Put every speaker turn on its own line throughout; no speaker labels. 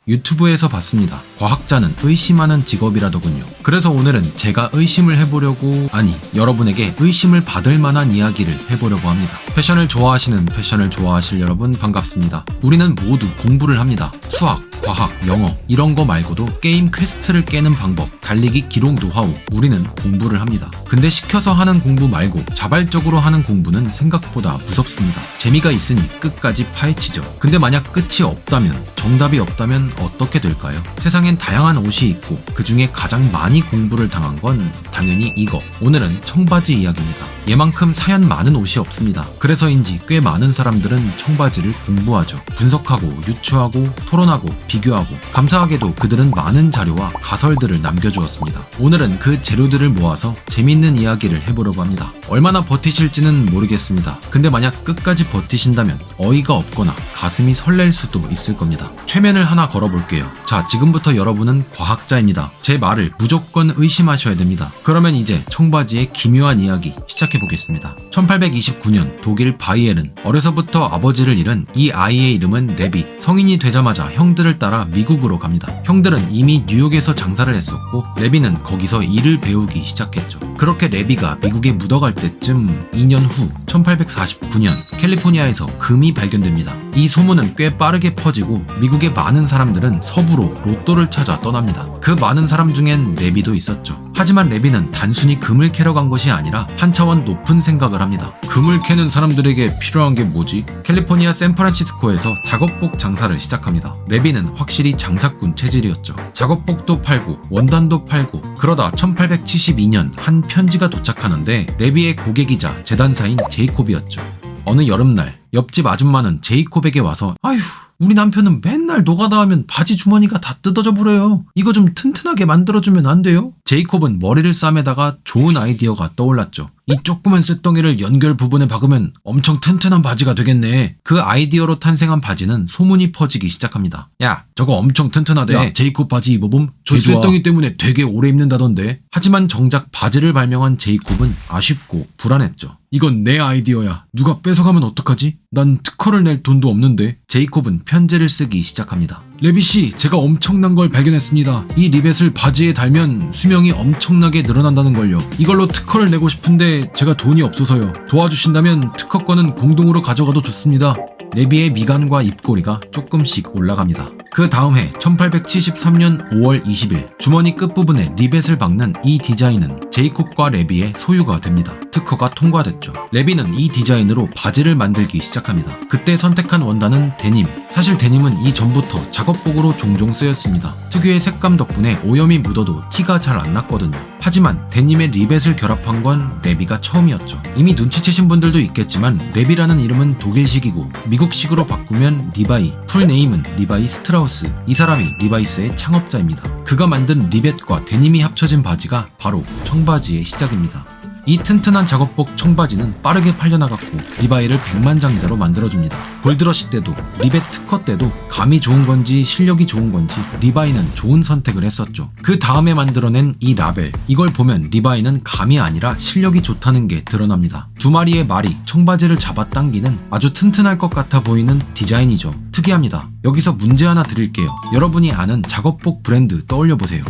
유튜브에서 봤습니다. 과학자는 의심하는 직업이라더군요. 그래서 오늘은 제가 의심을 해보려고, 아니, 여러분에게 의심을 받을 만한 이야기를 해보려고 합니다. 패션을 좋아하실 여러분 반갑습니다. 우리는 모두 공부를 합니다. 수학, 과학, 영어 이런 거 말고도 게임 퀘스트를 깨는 방법, 달리기 기록 노하우, 우리는 공부를 합니다. 근데 시켜서 하는 공부 말고 자발적으로 하는 공부는 생각보다 무섭습니다. 재미가 있으니 끝까지 파헤치죠. 근데 만약 끝이 없다면, 정답이 없다면 어떻게 될까요? 세상엔 다양한 옷이 있고 그 중에 가장 많이 공부를 당한 건 당연히 이거. 오늘은 청바지 이야기입니다. 얘만큼 사연 많은 옷이 없습니다. 그래서인지 꽤 많은 사람들은 청바지를 공부하죠. 분석하고 유추하고 토론하고 비교하고, 감사하게도 그들은 많은 자료와 가설들을 남겨주었습니다. 오늘은 그 재료들을 모아서 재밌는 이야기를 해보려고 합니다. 얼마나 버티실지는 모르겠습니다. 근데 만약 끝까지 버티신다면 어이가 없거나 가슴이 설렐 수도 있을 겁니다. 최면을 하나 걸어볼게요. 자, 지금부터 여러분은 과학자입니다. 제 말을 무조건 의심하셔야 됩니다. 그러면 이제 청바지의 기묘한 이야기 시작해보겠습니다. 1829년 독일 바이에른. 어려서부터 아버지를 잃은 이 아이의 이름은 레비. 성인이 되자마자 형들을 따라 미국으로 갑니다. 형들은 이미 뉴욕에서 장사를 했었고 레비는 거기서 일을 배우기 시작했죠. 그렇게 레비가 미국에 묻어갈 때쯤 2년 후 1849년 캘리포니아에서 금이 발견됩니다. 이 소문은 꽤 빠르게 퍼지고 미국의 많은 사람들은 서부로 로또를 찾아 떠납니다. 그 많은 사람 중엔 레비도 있었죠. 하지만 레비는 단순히 금을 캐러 간 것이 아니라 한 차원 높은 생각을 합니다. 금을 캐는 사람들에게 필요한 게 뭐지? 캘리포니아 샌프란시스코에서 작업복 장사를 시작합니다. 레비는 확실히 장사꾼 체질이었죠. 작업복도 팔고 원단도 팔고, 그러다 1872년 한 편지가 도착하는데 레비의 고객이자 재단사인 제이콥이었죠. 어느 여름날 옆집 아줌마는 제이콥에게 와서 아휴, 우리 남편은 맨날 노가다 하면 바지 주머니가 다 뜯어져 버려요. 이거 좀 튼튼하게 만들어주면 안 돼요? 제이콥은 머리를 싸매다가 좋은 아이디어가 떠올랐죠. 이 조그만 쇳덩이를 연결 부분에 박으면 엄청 튼튼한 바지가 되겠네. 그 아이디어로 탄생한 바지는 소문이 퍼지기 시작합니다. 야, 저거 엄청 튼튼하대. 야, 제이콥 바지 입어봄? 저 쇳덩이 때문에 되게 오래 입는다던데. 하지만 정작 바지를 발명한 제이콥은 아쉽고 불안했죠. 이건 내 아이디어야. 누가 뺏어가면 어떡하지? 난 특허를 낼 돈도 없는데. 제이콥은 편지를 쓰기 시작합니다. 레비씨, 제가 엄청난 걸 발견했습니다. 이 리벳을 바지에 달면 수명이 엄청나게 늘어난다는 걸요. 이걸로 특허를 내고 싶은데 제가 돈이 없어서요. 도와주신다면 특허권은 공동으로 가져가도 좋습니다. 레비의 미간과 입꼬리가 조금씩 올라갑니다. 그 다음 해 1873년 5월 20일 주머니 끝부분에 리벳을 박는 이 디자인은 제이콥과 레비의 소유가 됩니다. 특허가 통과됐죠. 레비는 이 디자인으로 바지를 만들기 시작합니다. 그때 선택한 원단은 데님. 사실 데님은 이전부터 작업복으로 종종 쓰였습니다. 특유의 색감 덕분에 오염이 묻어도 티가 잘 안 났거든요. 하지만 데님의 리벳을 결합한 건 레비가 처음이었죠. 이미 눈치채신 분들도 있겠지만 레비라는 이름은 독일식이고 미국식으로 바꾸면 리바이, 풀네임은 리바이 스트라우스. 이 사람이 리바이스의 창업자입니다. 그가 만든 리벳과 데님이 합쳐진 바지가 바로 청바지의 시작입니다. 이 튼튼한 작업복 청바지는 빠르게 팔려나갔고 리바이를 백만장자로 만들어줍니다. 골드러시 때도 리벳 특허 때도 감이 좋은 건지 실력이 좋은 건지 리바이는 좋은 선택을 했었죠. 그 다음에 만들어낸 이 라벨, 이걸 보면 리바이는 감이 아니라 실력이 좋다는 게 드러납니다. 두 마리의 말이 청바지를 잡아당기는 아주 튼튼할 것 같아 보이는 디자인이죠. 특이합니다. 여기서 문제 하나 드릴게요. 여러분이 아는 작업복 브랜드 떠올려보세요.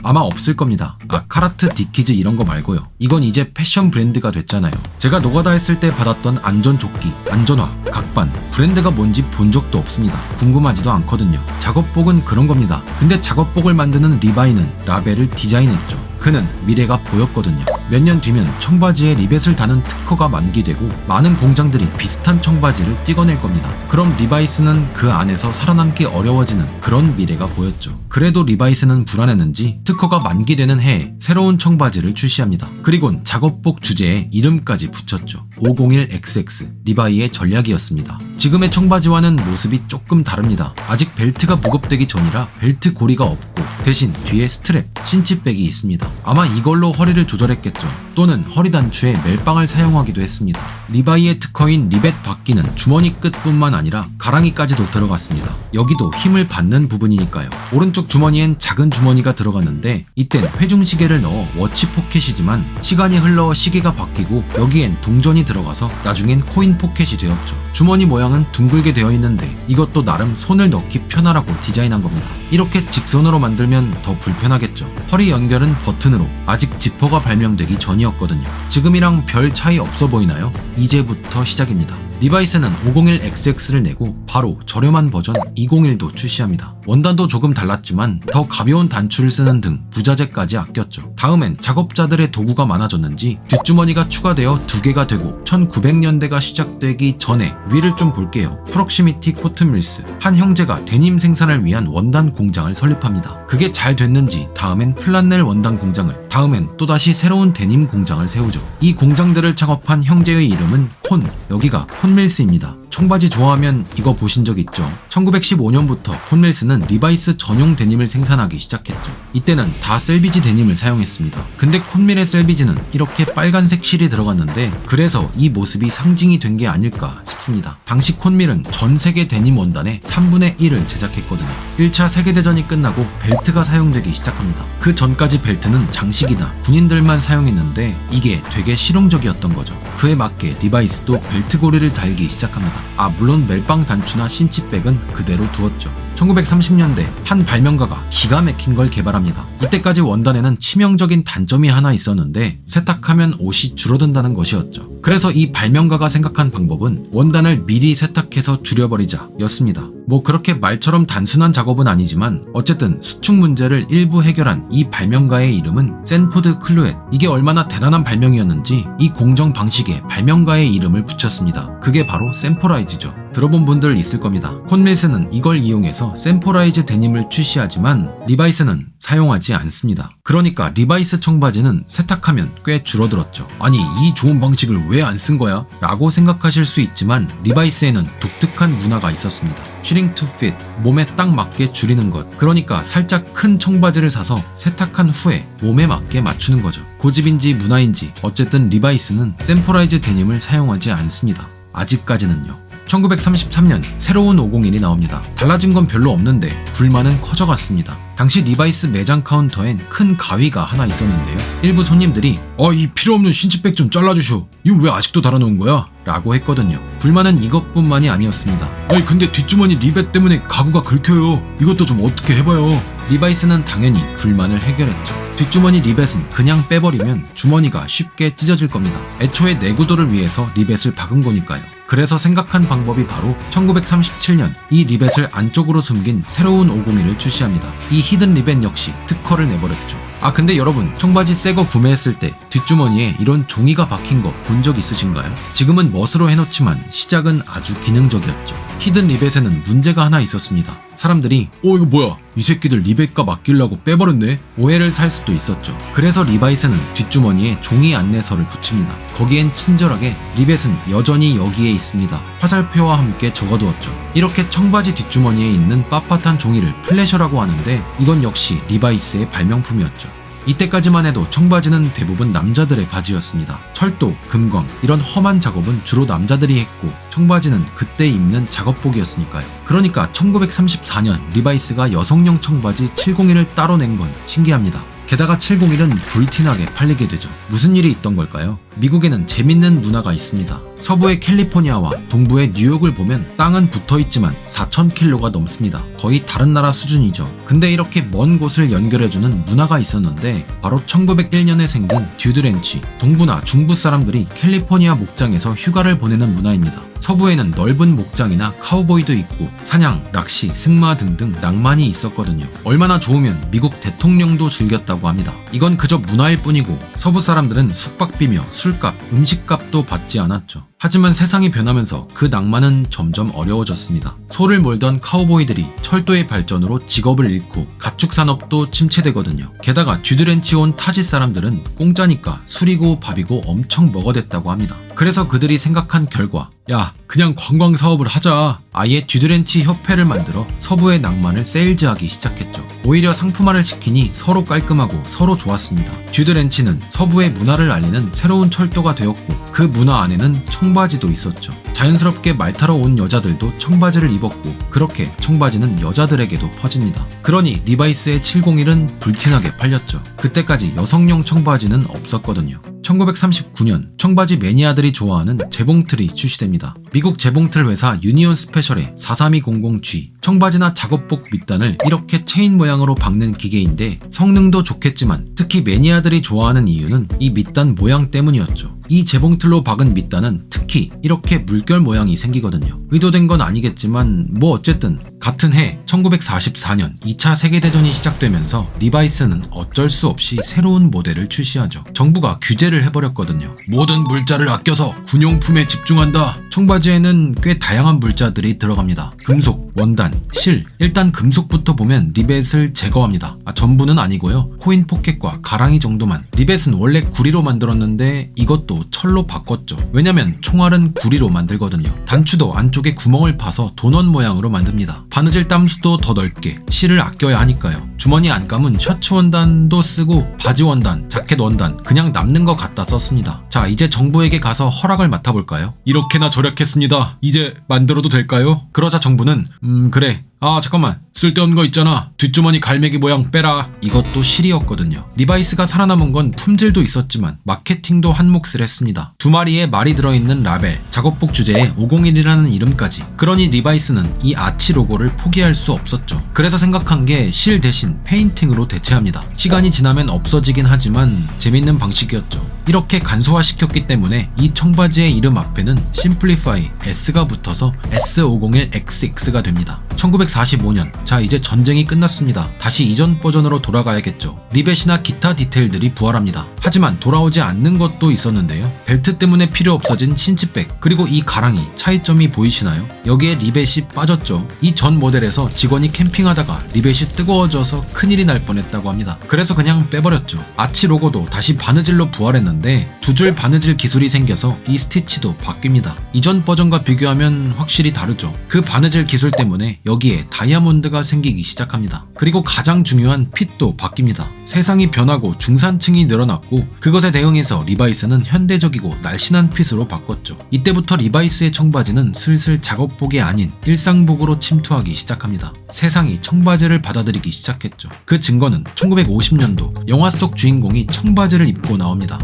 아마 없을 겁니다. 카라트, 디키즈 이런 거 말고요. 이건 이제 패션 브랜드가 됐잖아요. 제가 노가다 했을 때 받았던 안전조끼, 안전화, 각반, 브랜드가 뭔지 본 적도 없습니다. 궁금하지도 않거든요. 작업복은 그런 겁니다. 근데 작업복을 만드는 리바이는 라벨을 디자인했죠. 그는 미래가 보였거든요. 몇 년 뒤면 청바지에 리벳을 다는 특허가 만기되고 많은 공장들이 비슷한 청바지를 찍어낼 겁니다. 그럼 리바이스는 그 안에서 살아남기 어려워지는 그런 미래가 보였죠. 그래도 리바이스는 불안했는지 특허가 만기되는 해에 새로운 청바지를 출시합니다. 그리곤 작업복 주제에 이름까지 붙였죠. 501XX, 리바이의 전략이었습니다. 지금의 청바지와는 모습이 조금 다릅니다. 아직 벨트가 무겁되기 전이라 벨트 고리가 없고 대신 뒤에 스트랩, 신치백이 있습니다. 아마 이걸로 허리를 조절했겠죠. 또는 허리 단추에 멜빵을 사용하기도 했습니다. 리바이의 특허인 리벳 바퀴는 주머니 끝뿐만 아니라 가랑이까지도 들어갔습니다. 여기도 힘을 받는 부분이니까요. 오른쪽 주머니엔 작은 주머니가 들어갔는데 이땐 회중시계를 넣어 워치 포켓이지만 시간이 흘러 시계가 바뀌고 여기엔 동전이 들어가서 나중엔 코인 포켓이 되었죠. 주머니 모양은 둥글게 되어 있는데 이것도 나름 손을 넣기 편하라고 디자인한 겁니다. 이렇게 직선으로 만들면 더 불편하겠죠. 허리 연결은 버튼으로 아직 지퍼가 발명되기 전이었거든요. 지금이랑 별 차이 없어 보이나요? 이제부터 시작입니다. 리바이스는 501XX를 내고 바로 저렴한 버전 201도 출시합니다. 원단도 조금 달랐지만 더 가벼운 단추를 쓰는 등 부자재까지 아꼈죠. 다음엔 작업자들의 도구가 많아졌는지 뒷주머니가 추가되어 2개가 되고 1900년대가 시작되기 전에 위를 좀 볼게요. 프록시미티 코튼밀스, 한 형제가 데님 생산을 위한 원단 공장을 설립합니다. 그게 잘 됐는지 다음엔 플란넬 원단 공장을, 다음엔 또다시 새로운 데님 공장을 세우죠. 이 공장들을 창업한 형제의 이름은 콘, 여기가 콘밀스입니다. 청바지 좋아하면 이거 보신 적 있죠? 1915년부터 콘밀스는 리바이스 전용 데님을 생산하기 시작했죠. 이때는 다 셀비지 데님을 사용했습니다. 근데 콘밀의 셀비지는 이렇게 빨간색 실이 들어갔는데 그래서 이 모습이 상징이 된 게 아닐까 싶습니다. 당시 콘밀은 전 세계 데님 원단의 3분의 1을 제작했거든요. 1차 세계대전이 끝나고 벨트가 사용되기 시작합니다. 그 전까지 벨트는 장식이나 군인들만 사용했는데 이게 되게 실용적이었던 거죠. 그에 맞게 리바이스도 벨트 고리를 달기 시작합니다. 물론 멜빵 단추나 신치백은 그대로 두었죠. 1930년대 한 발명가가 기가 막힌 걸 개발합니다. 이때까지 원단에는 치명적인 단점이 하나 있었는데 세탁하면 옷이 줄어든다는 것이었죠. 그래서 이 발명가가 생각한 방법은 원단을 미리 세탁해서 줄여버리자 였습니다. 뭐 그렇게 말처럼 단순한 작업은 아니지만 어쨌든 수축 문제를 일부 해결한 이 발명가의 이름은 샌포드 클루엣. 이게 얼마나 대단한 발명이었는지 이 공정 방식에 발명가의 이름을 붙였습니다. 그게 바로 샘포라이즈죠. 들어본 분들 있을 겁니다. 콘밀스는 이걸 이용해서 샘포라이즈 데님을 출시하지만 리바이스는 사용하지 않습니다. 그러니까 리바이스 청바지는 세탁하면 꽤 줄어들었죠. 아니 이 좋은 방식을 왜 안 쓴 거야? 라고 생각하실 수 있지만 리바이스에는 독특한 문화가 있었습니다. Shrink to fit, 몸에 딱 맞게 줄이는 것. 그러니까 살짝 큰 청바지를 사서 세탁한 후에 몸에 맞게 맞추는 거죠. 고집인지 문화인지 어쨌든 리바이스는 샘포라이즈 데님을 사용하지 않습니다. 아직까지는요. 1933년 새로운 501이 나옵니다. 달라진 건 별로 없는데 불만은 커져갔습니다. 당시 리바이스 매장 카운터엔 큰 가위가 하나 있었는데요. 일부 손님들이 이 필요 없는 신치백 좀 잘라주쇼. 이거 왜 아직도 달아놓은 거야? 라고 했거든요. 불만은 이것뿐만이 아니었습니다. 근데 뒷주머니 리벳 때문에 가구가 긁혀요. 이것도 좀 어떻게 해봐요. 리바이스는 당연히 불만을 해결했죠. 뒷주머니 리벳은 그냥 빼버리면 주머니가 쉽게 찢어질 겁니다. 애초에 내구도를 위해서 리벳을 박은 거니까요. 그래서 생각한 방법이 바로 1937년 이 리벳을 안쪽으로 숨긴 새로운 501을 출시합니다. 이 히든 리벳 역시 특허를 내버렸죠. 근데 여러분 청바지 새거 구매했을 때 뒷주머니에 이런 종이가 박힌 거 본 적 있으신가요? 지금은 멋으로 해놓지만 시작은 아주 기능적이었죠. 히든 리벳에는 문제가 하나 있었습니다. 사람들이 이거 뭐야? 이 새끼들 리벳값 아끼려고 빼버렸네? 오해를 살 수도 있었죠. 그래서 리바이스는 뒷주머니에 종이 안내서를 붙입니다. 거기엔 친절하게 리벳은 여전히 여기에 있습니다. 화살표와 함께 적어두었죠. 이렇게 청바지 뒷주머니에 있는 빳빳한 종이를 플래셔라고 하는데 이건 역시 리바이스의 발명품이었죠. 이때까지만 해도 청바지는 대부분 남자들의 바지였습니다. 철도, 금광 이런 험한 작업은 주로 남자들이 했고 청바지는 그때 입는 작업복이었으니까요. 그러니까 1934년 리바이스가 여성용 청바지 701을 따로 낸 건 신기합니다. 게다가 701은 불티나게 팔리게 되죠. 무슨 일이 있던 걸까요? 미국에는 재밌는 문화가 있습니다. 서부의 캘리포니아와 동부의 뉴욕을 보면 땅은 붙어있지만 4,000km가 넘습니다. 거의 다른 나라 수준이죠. 근데 이렇게 먼 곳을 연결해주는 문화가 있었는데 바로 1901년에 생긴 듀드렌치, 동부나 중부 사람들이 캘리포니아 목장에서 휴가를 보내는 문화입니다. 서부에는 넓은 목장이나 카우보이도 있고 사냥, 낚시, 승마 등등 낭만이 있었거든요. 얼마나 좋으면 미국 대통령도 즐겼다고 합니다. 이건 그저 문화일 뿐이고 서부 사람들은 숙박비며 술값, 음식값도 받지 않았죠. 하지만 세상이 변하면서 그 낭만은 점점 어려워졌습니다. 소를 몰던 카우보이들이 철도의 발전으로 직업을 잃고 가축 산업도 침체되거든요. 게다가 듀드렌치 온 타지 사람들은 공짜니까 술이고 밥이고 엄청 먹어댔다고 합니다. 그래서 그들이 생각한 결과, 야 그냥 관광 사업을 하자. 아예 듀드렌치 협회를 만들어 서부의 낭만을 세일즈하기 시작했죠. 오히려 상품화를 시키니 서로 깔끔하고 서로 좋았습니다. 듀드렌치는 서부의 문화를 알리는 새로운 철도가 되었고 그 문화 안에는 청바지도 있었죠. 자연스럽게 말 타러 온 여자들도 청바지를 입었고 그렇게 청바지는 여자들에게도 퍼집니다. 그러니 리바이스의 701은 불티나게 팔렸죠. 그때까지 여성용 청바지는 없었거든요. 1939년 청바지 매니아들이 좋아하는 재봉틀이 출시됩니다. 미국 재봉틀 회사 유니온 스페셜의 43200G 청바지나 작업복 밑단을 이렇게 체인 모양으로 박는 기계인데 성능도 좋겠지만 특히 매니아들이 좋아하는 이유는 이 밑단 모양 때문이었죠. 이 재봉틀로 박은 밑단은 특히 이렇게 물결 모양이 생기거든요. 의도된 건 아니겠지만 뭐 어쨌든 같은 해 1944년 2차 세계대전이 시작되면서 리바이스는 어쩔 수 없이 새로운 모델을 출시하죠. 정부가 규제를 해버렸거든요. 모든 물자를 아껴서 군용품에 집중한다. 청바지에는 꽤 다양한 물자들이 들어갑니다. 금속, 원단, 실. 일단 금속부터 보면 리벳을 제거합니다. 전부는 아니고요. 코인 포켓과 가랑이 정도만. 리벳은 원래 구리로 만들었는데 이것도 철로 바꿨죠. 왜냐면 총알은 구리로 만들거든요. 단추도 안쪽에 구멍을 파서 도넛 모양으로 만듭니다. 바느질 땀수도 더 넓게. 실을 아껴야 하니까요. 주머니 안감은 셔츠 원단도 쓰고 바지 원단, 자켓 원단 그냥 남는 거 갖다 썼습니다. 자, 이제 정부에게 가서 허락을 맡아볼까요? 이렇게나 절약했습니다. 이제 만들어도 될까요? 그러자 정부는 그래. 잠깐만. 쓸데없는 거 있잖아. 뒷주머니 갈매기 모양 빼라. 이것도 실이었거든요. 리바이스가 살아남은 건 품질도 있었지만 마케팅도 한 몫을 했습니다. 두 마리의 말이 들어있는 라벨, 작업복 주제에 501이라는 이름까지. 그러니 리바이스는 이 아치 로고를 포기할 수 없었죠. 그래서 생각한 게 실 대신 페인팅으로 대체합니다. 시간이 지나면 없어지긴 하지만 재밌는 방식이었죠. 이렇게 간소화시켰기 때문에 이 청바지의 이름 앞에는 심플리파이 S가 붙어서 S501XX 됩니다. 1945년, 자 이제 전쟁이 끝났습니다. 다시 이전 버전으로 돌아가야겠죠. 리벳이나 기타 디테일들이 부활합니다. 하지만 돌아오지 않는 것도 있었는데요. 벨트 때문에 필요 없어진 신치백, 그리고 이 가랑이, 차이점이 보이시나요? 여기에 리벳이 빠졌죠. 이 전 모델에서 직원이 캠핑하다가 리벳이 뜨거워져서 큰일이 날 뻔했다고 합니다. 그래서 그냥 빼버렸죠. 아치 로고도 다시 바느질로 부활했는데 두 줄 바느질 기술이 생겨서 이 스티치도 바뀝니다. 이전 버전과 비교하면 확실히 다르죠. 그 바느질 기술 때문에 여기에 다이아몬드가 생기기 시작합니다. 그리고 가장 중요한 핏도 바뀝니다. 세상이 변하고 중산층이 늘어났고 그것에 대응해서 리바이스는 현대적이고 날씬한 핏으로 바꿨죠. 이때부터 리바이스의 청바지는 슬슬 작업복이 아닌 일상복으로 침투하기 시작합니다. 세상이 청바지를 받아들이기 시작했죠. 그 증거는 1950년도 영화 속 주인공이 청바지를 입고 나옵니다.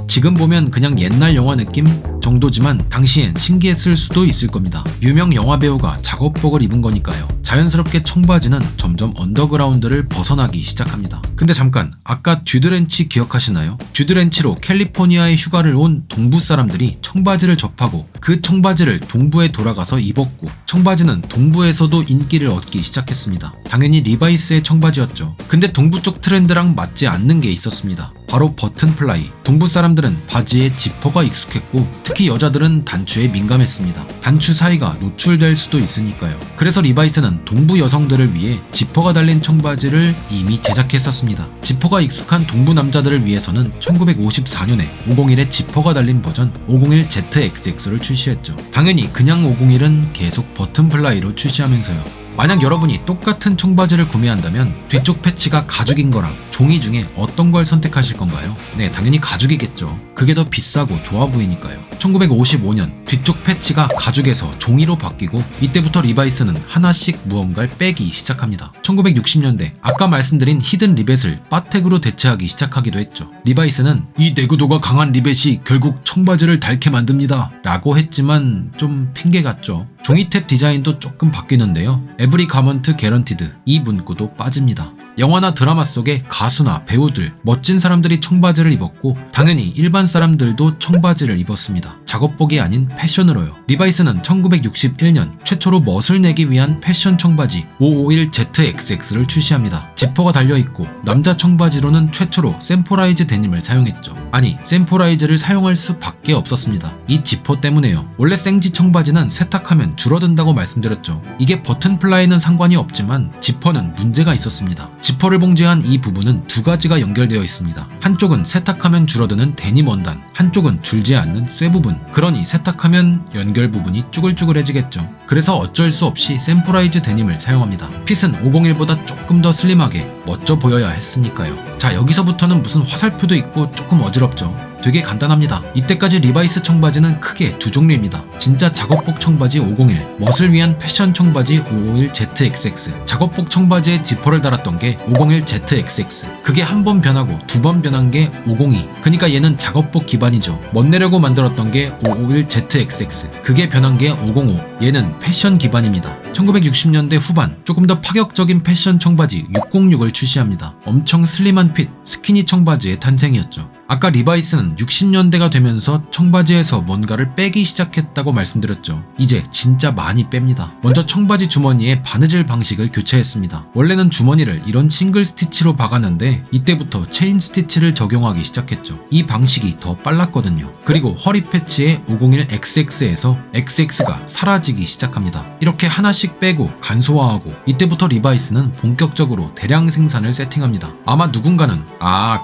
지금 보면 그냥 옛날 영화 느낌 정도지만 당시엔 신기했을 수도 있을 겁니다. 유명 영화 배우가 작업복을 입은 거니까요. 자연스럽게 청바지는 점점 언더그라운드를 벗어나기 시작합니다. 근데 잠깐, 아까 듀드렌치 기억하시나요? 듀드렌치로 캘리포니아에 휴가를 온 동부 사람들이 청바지를 접하고 그 청바지를 동부에 돌아가서 입었고 청바지는 동부에서도 인기를 얻기 시작했습니다. 당연히 리바이스의 청바지였죠. 근데 동부 쪽 트렌드랑 맞지 않는 게 있었습니다. 바로 버튼 플라이. 동부 사람들은 바지에 지퍼가 익숙했고 특히 여자들은 단추에 민감했습니다. 단추 사이가 노출될 수도 있으니까요. 그래서 리바이스는 동부 여성들을 위해 지퍼가 달린 청바지를 이미 제작했었습니다. 지퍼가 익숙한 동부 남자들을 위해서는 1954년에 501에 지퍼가 달린 버전 501ZXX를 출시했죠. 당연히 그냥 501은 계속 버튼 플라이로 출시하면서요. 만약 여러분이 똑같은 청바지를 구매한다면 뒤쪽 패치가 가죽인 거랑 종이 중에 어떤 걸 선택하실 건가요? 네, 당연히 가죽이겠죠. 그게 더 비싸고 좋아 보이니까요. 1955년 뒤쪽 패치가 가죽에서 종이로 바뀌고 이때부터 리바이스는 하나씩 무언가를 빼기 시작합니다. 1960년대 아까 말씀드린 히든 리벳을 바텍으로 대체하기 시작하기도 했죠. 리바이스는 이 내구도가 강한 리벳이 결국 청바지를 닳게 만듭니다 라고 했지만 좀 핑계 같죠. 종이탭 디자인도 조금 바뀌는데요. 에브리 가먼트 개런티드 이 문구도 빠집니다. 영화나 드라마 속에 가수나 배우들, 멋진 사람들이 청바지를 입었고 당연히 일반 사람들도 청바지를 입었습니다. 작업복이 아닌 패션으로요. 리바이스는 1961년 최초로 멋을 내기 위한 패션 청바지 551ZXX를 출시합니다. 지퍼가 달려있고 남자 청바지로는 최초로 샘포라이즈 데님을 사용했죠. 아니, 샘포라이즈를 사용할 수밖에 없었습니다. 이 지퍼 때문에요. 원래 생지 청바지는 세탁하면 줄어든다고 말씀드렸죠. 이게 버튼 플라이는 상관이 없지만 지퍼는 문제가 있었습니다. 지퍼를 봉제한 이 부분은 두 가지가 연결되어 있습니다. 한쪽은 세탁하면 줄어드는 데님 원단, 한쪽은 줄지 않는 쇠 부분. 그러니 세탁하면 연결 부분이 쭈글쭈글해지겠죠. 그래서 어쩔 수 없이 샘플라이즈 데님을 사용합니다. 핏은 501보다 조금 더 슬림하게 멋져 보여야 했으니까요. 자, 여기서부터는 무슨 화살표도 있고 조금 어지럽죠. 되게 간단합니다. 이때까지 리바이스 청바지는 크게 두 종류입니다. 진짜 작업복 청바지 501, 멋을 위한 패션 청바지 501ZXX. 작업복 청바지에 지퍼를 달았던 게 501ZXX. 그게 한 번 변하고 두 번 변한 게 502. 그니까 얘는 작업복 기반이죠. 멋내려고 만들었던 게 551ZXX. 그게 변한 게 505. 얘는 패션 기반입니다. 1960년대 후반 조금 더 파격적인 패션 청바지 606을 출시합니다. 엄청 슬림한 핏, 스키니 청바지의 탄생이었죠. 아까 리바이스는 60년대가 되면서 청바지에서 뭔가를 빼기 시작했다고 말씀드렸죠. 이제 진짜 많이 뺍니다. 먼저 청바지 주머니의 바느질 방식을 교체했습니다. 원래는 주머니를 이런 싱글 스티치로 박았는데 이때부터 체인 스티치를 적용하기 시작했죠. 이 방식이 더 빨랐거든요. 그리고 허리 패치의 501XX에서 XX가 사라지기 시작합니다. 이렇게 하나씩 빼고 간소화하고 이때부터 리바이스는 본격적으로 대량 생산을 세팅합니다. 아마 누군가는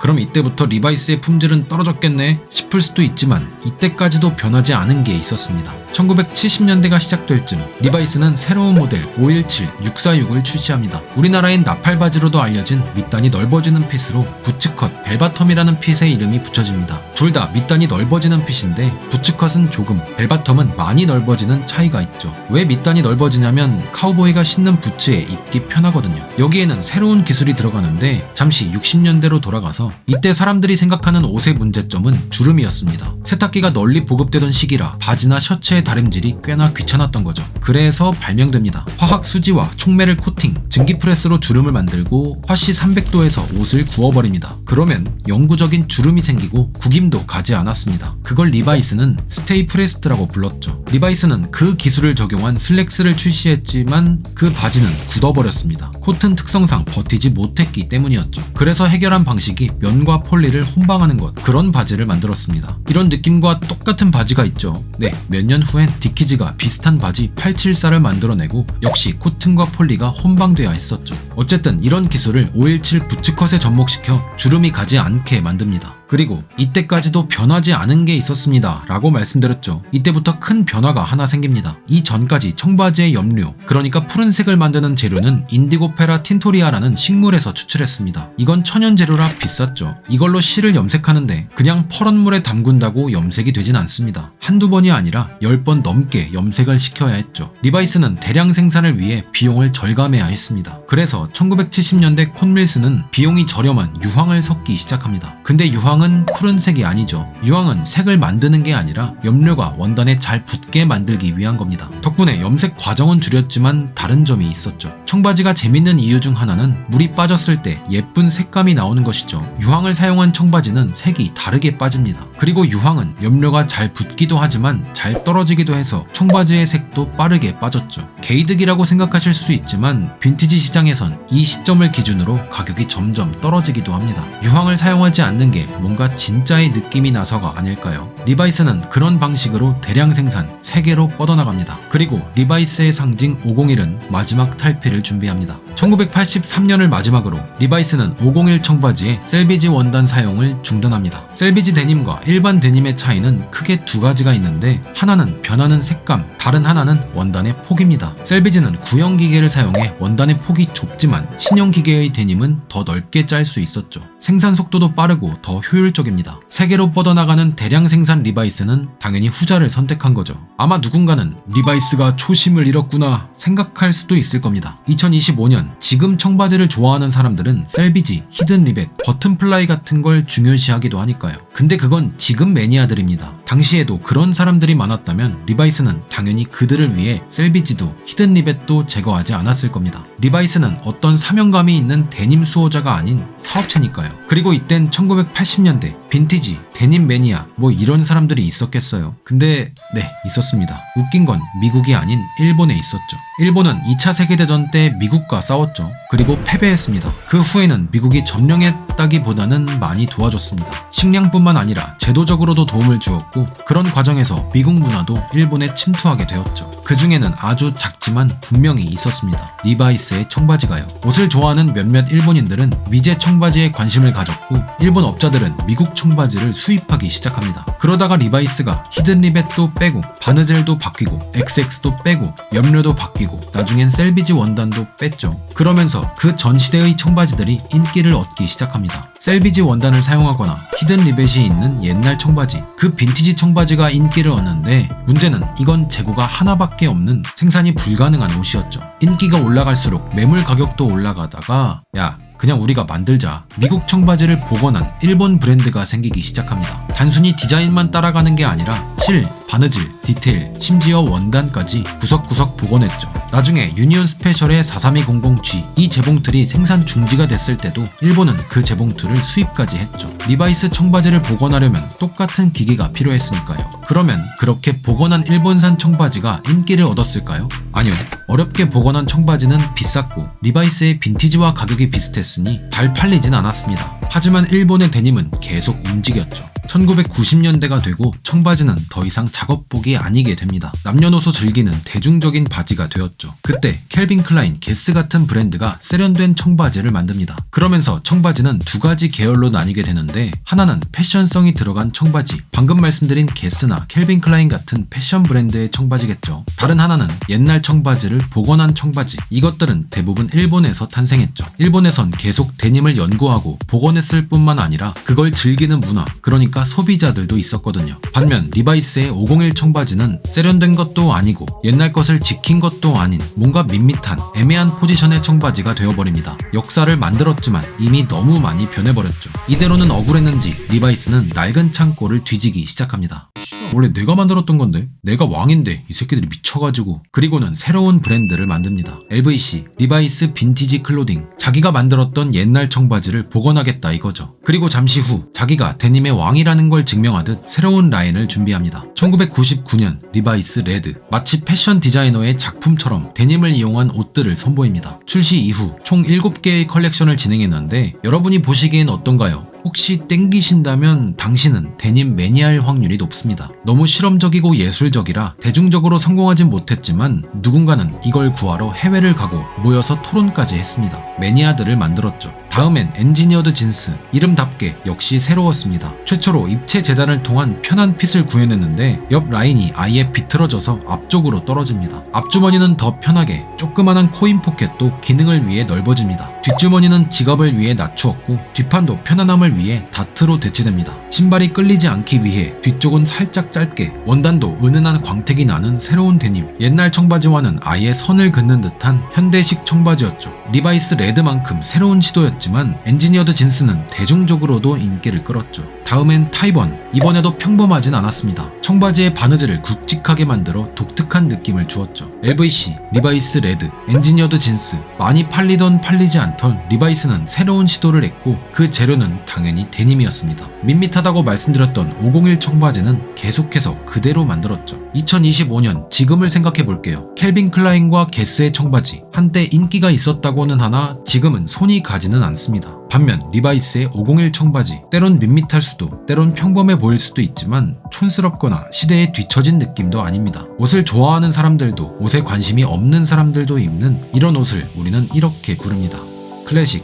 그럼 이때부터 리바이스의 품질은 떨어졌겠네 싶을 수도 있지만 이때까지도 변하지 않은 게 있었습니다. 1970년대가 시작될 즈음 리바이스는 새로운 모델 517, 646을 출시합니다. 우리나라엔 나팔바지로도 알려진 밑단이 넓어지는 핏으로 부츠컷, 벨바텀이라는 핏의 이름이 붙여집니다. 둘 다 밑단이 넓어지는 핏인데 부츠컷은 조금, 벨바텀은 많이 넓어지는 차이가 있죠. 왜 밑단이 넓어지냐면 카우보이가 신는 부츠에 입기 편하거든요. 여기에는 새로운 기술이 들어가는데 잠시 60년대로 돌아가서 이때 사람들이 생각하는 옷의 문제점은 주름이었습니다. 세탁기가 널리 보급되던 시기라 바지나 셔츠의 다림질이 꽤나 귀찮았던 거죠. 그래서 발명됩니다. 화학 수지와 촉매를 코팅, 증기프레스로 주름을 만들고 화씨 300도에서 옷을 구워버립니다. 그러면 영구적인 주름이 생기고 구김도 가지 않았습니다. 그걸 리바이스는 스테이 프레스트라고 불렀죠. 리바이스는 그 기술을 적용한 슬랙스를 출시했지만 그 바지는 굳어버렸습니다. 코튼 특성상 버티지 못했기 때문이었죠. 그래서 해결한 방식이 면과 폴리를 혼방하는 것, 그런 바지를 만들었습니다. 이런 느낌과 똑같은 바지가 있죠. 네, 몇 년 후엔 디키즈가 비슷한 바지 874를 만들어내고 역시 코튼과 폴리가 혼방돼야 했었죠. 어쨌든 이런 기술을 517 부츠컷에 접목시켜 주름이 가지 않게 만듭니다. 그리고 이때까지도 변하지 않은 게 있었습니다 라고 말씀드렸죠. 이때부터 큰 변화가 하나 생깁니다. 이 전까지 청바지의 염료, 그러니까 푸른색을 만드는 재료는 인디고페라 틴토리아라는 식물에서 추출했습니다. 이건 천연 재료라 비쌌죠. 이걸로 실을 염색하는데 그냥 퍼런 물에 담근다고 염색이 되진 않습니다. 한두 번이 아니라 10번 넘게 염색을 시켜야 했죠. 리바이스는 대량 생산을 위해 비용을 절감해야 했습니다. 그래서 1970년대 콘밀스는 비용이 저렴한 유황을 섞기 시작합니다. 근데 유황은 푸른색이 아니죠. 유황은 색을 만드는 게 아니라 염료가 원단에 잘 붙게 만들기 위한 겁니다. 덕분에 염색 과정은 줄였지만 다른 점이 있었죠. 청바지가 재밌는 이유 중 하나는 물이 빠졌을 때 예쁜 색감이 나오는 것이죠. 유황을 사용한 청바지는 색이 다르게 빠집니다. 그리고 유황은 염료가 잘 붙기도 하지만 잘 떨어지기도 해서 청바지의 색도 빠르게 빠졌죠. 개이득이라고 생각하실 수 있지만 빈티지 시장에선 이 시점을 기준으로 가격이 점점 떨어지기도 합니다. 유황을 사용하지 않는 게 뭔가 진짜의 느낌이 나서가 아닐까요? 리바이스는 그런 방식으로 대량 생산, 세계로 뻗어나갑니다. 그리고 리바이스의 상징 501은 마지막 탈피를 준비합니다. 1983년을 마지막으로 리바이스는 501 청바지의 셀비지 원단 사용을 중단합니다. 셀비지 데님과 일반 데님의 차이는 크게 두 가지가 있는데 하나는 변하는 색감, 다른 하나는 원단의 폭입니다. 셀비지는 구형 기계를 사용해 원단의 폭이 좁지만 신형 기계의 데님은 더 넓게 짤 수 있었죠. 생산 속도도 빠르고 더 효율적입니다. 세계로 뻗어나가는 대량 생산 리바이스는 당연히 후자를 선택한 거죠. 아마 누군가는 리바이스가 초심을 잃었구나 생각할 수도 있을 겁니다. 2025년 지금 청바지를 좋아하는 사람들은 셀비지, 히든 리벳, 버튼플라이 같은 걸 중요시하기도 하니까요. 근데 그건 지금 매니아들입니다. 당시에도 그런 사람들이 많았다면 리바이스는 당연히 그들을 위해 셀비지도 히든 리벳도 제거하지 않았을 겁니다. 리바이스는 어떤 사명감이 있는 데님 수호자가 아닌 사업체니까요. 그리고 이땐 1980년대 빈티지, 데님 매니아 뭐 이런 사람들이 있었겠어요. 근데 네, 있었습니다. 웃긴 건 미국이 아닌 일본에 있었죠. 일본은 2차 세계대전 때 미국과 싸웠죠. 그리고 패배했습니다. 그 후에는 미국이 점령했다기보다는 많이 도와줬습니다. 식량뿐만 아니라 제도적으로도 도움을 주었고 그런 과정에서 미국 문화도 일본에 침투하게 되었죠. 그 중에는 아주 작지만 분명히 있었습니다. 리바이스의 청바지가요. 옷을 좋아하는 몇몇 일본인들은 미제 청바지에 관심을 가졌고 일본 업자들은 미국 청바지를 수입하기 시작합니다. 그러다가 리바이스가 히든리벳도 빼고 바느질도 바뀌고 XX도 빼고 염료도 바뀌고 나중엔 셀비지 원단도 뺐죠. 그러면서 그 전 시대의 청바지들이 인기를 얻기 시작합니다. 셀비지 원단을 사용하거나 히든리벳이 있는 옛날 청바지, 그 빈티지 청바지가 인기를 얻는데 문제는 이건 재고가 하나밖에 없는 생산이 불가능한 옷이었죠. 인기가 올라갈수록 매물 가격도 올라가다가 야, 그냥 우리가 만들자. 미국 청바지를 복원한 일본 브랜드가 생기기 시작합니다. 단순히 디자인만 따라가는 게 아니라 실, 바느질, 디테일, 심지어 원단까지 구석구석 복원했죠. 나중에 유니온 스페셜의 43200G 이 재봉틀이 생산 중지가 됐을 때도 일본은 그 재봉틀을 수입까지 했죠. 리바이스 청바지를 복원하려면 똑같은 기기가 필요했으니까요. 그러면 그렇게 복원한 일본산 청바지가 인기를 얻었을까요? 아니요. 어렵게 복원한 청바지는 비쌌고 리바이스의 빈티지와 가격이 비슷했으니 잘 팔리진 않았습니다. 하지만 일본의 데님은 계속 움직였죠. 1990년대가 되고 청바지는 더 이상 작업복이 아니게 됩니다. 남녀노소 즐기는 대중적인 바지가 되었죠. 그때 캘빈 클라인, 게스 같은 브랜드가 세련된 청바지를 만듭니다. 그러면서 청바지는 두 가지 계열로 나뉘게 되는데 하나는 패션성이 들어간 청바지, 방금 말씀드린 게스나 캘빈 클라인 같은 패션 브랜드의 청바지겠죠. 다른 하나는 옛날 청바지를 복원한 청바지, 이것들은 대부분 일본에서 탄생했죠. 일본에선 계속 데님을 연구하고 복원했을 뿐만 아니라 그걸 즐기는 문화, 그러니까 소비자들도 있었거든요. 반면 리바이스의 501 청바지는 세련된 것도 아니고 옛날 것을 지킨 것도 아닌 뭔가 밋밋한 애매한 포지션의 청바지가 되어버립니다. 역사를 만들었지만 이미 너무 많이 변해버렸죠. 이대로는 억울했는지 리바이스는 낡은 창고를 뒤지기 시작합니다. 원래 내가 만들었던 건데? 내가 왕인데 이 새끼들이 미쳐가지고. 그리고는 새로운 브랜드를 만듭니다. LVC, 리바이스 빈티지 클로딩. 자기가 만들었던 옛날 청바지를 복원하겠다 이거죠. 그리고 잠시 후 자기가 데님의 왕이라는 걸 증명하듯 새로운 라인을 준비합니다. 1999년 리바이스 레드. 마치 패션 디자이너의 작품처럼 데님을 이용한 옷들을 선보입니다. 출시 이후 총 7개의 컬렉션을 진행했는데 여러분이 보시기엔 어떤가요? 혹시 땡기신다면 당신은 데님 매니아일 확률이 높습니다. 너무 실험적이고 예술적이라 대중적으로 성공하진 못했지만 누군가는 이걸 구하러 해외를 가고 모여서 토론까지 했습니다. 매니아들을 만들었죠. 다음엔 엔지니어드 진스. 이름답게 역시 새로웠습니다. 최초로 입체 재단을 통한 편한 핏을 구해냈는데 옆 라인이 아예 비틀어져서 앞쪽으로 떨어집니다. 앞주머니는 더 편하게, 조그만한 코인 포켓도 기능을 위해 넓어집니다. 뒷주머니는 지갑을 위해 낮추었고 뒷판도 편안함을 위해 다트로 대체됩니다. 신발이 끌리지 않기 위해 뒤쪽은 살짝 짧게, 원단도 은은한 광택이 나는 새로운 데님. 옛날 청바지와는 아예 선을 긋는 듯한 현대식 청바지였죠. 리바이스 레드만큼 새로운 시도였지만 엔지니어드 진스는 대중적으로도 인기를 끌었죠. 다음엔 타이번. 이번에도 평범하진 않았습니다. 청바지의 바느질을 굵직하게 만들어 독특한 느낌을 주었죠. LVC, 리바이스 레드, 엔지니어드 진스. 많이 팔리던 팔리지 않던 리바이스는 새로운 시도를 했고 그 재료는 당연히 데님이었습니다. 밋밋하다고 말씀드렸던 501 청바지는 계속해서 그대로 만들었죠. 2025년 지금을 생각해 볼게요. 캘빈 클라인과 게스의 청바지. 한때 인기가 있었다고는 하나 지금은 손이 가지는 않습니다. 반면 리바이스의 501 청바지. 때론 밋밋할 수도, 때론 평범해 보일 수도 있지만 촌스럽거나 시대에 뒤처진 느낌도 아닙니다. 옷을 좋아하는 사람들도 옷에 관심이 없는 사람들도 입는 이런 옷을 우리는 이렇게 부릅니다. 클래식.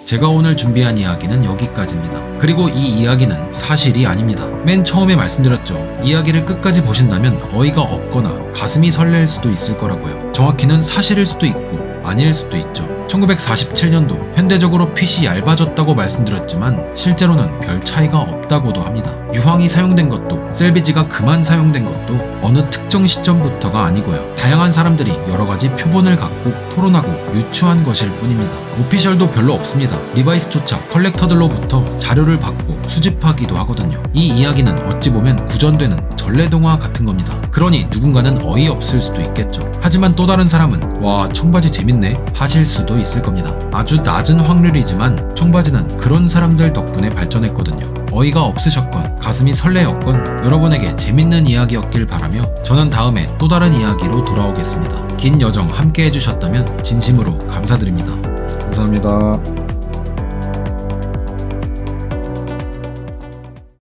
제가 오늘 준비한 이야기는 여기까지입니다. 그리고 이 이야기는 사실이 아닙니다. 맨 처음에 말씀드렸죠. 이야기를 끝까지 보신다면 어이가 없거나 가슴이 설렐 수도 있을 거라고요. 정확히는 사실일 수도 있고 아닐 수도 있죠. 1947년도 현대적으로 핏이 얇아졌다고 말씀드렸지만 실제로는 별 차이가 없다고도 합니다. 유황이 사용된 것도 셀비지가 그만 사용된 것도 어느 특정 시점부터가 아니고요. 다양한 사람들이 여러 가지 표본을 갖고 토론하고 유추한 것일 뿐입니다. 오피셜도 별로 없습니다. 리바이스조차 컬렉터들로부터 자료를 받고 수집하기도 하거든요. 이 이야기는 어찌 보면 구전되는 전래동화 같은 겁니다. 그러니 누군가는 어이없을 수도 있겠죠. 하지만 또 다른 사람은 와, 청바지 재밌네 하실 수도 있을 겁니다. 아주 낮은 확률이지만 청바지는 그런 사람들 덕분에 발전했거든요. 어이가 없으셨건 가슴이 설레었건 여러분에게 재밌는 이야기였길 바라며 저는 다음에 또 다른 이야기로 돌아오겠습니다. 긴 여정 함께 해주셨다면 진심으로 감사드립니다.
감사합니다.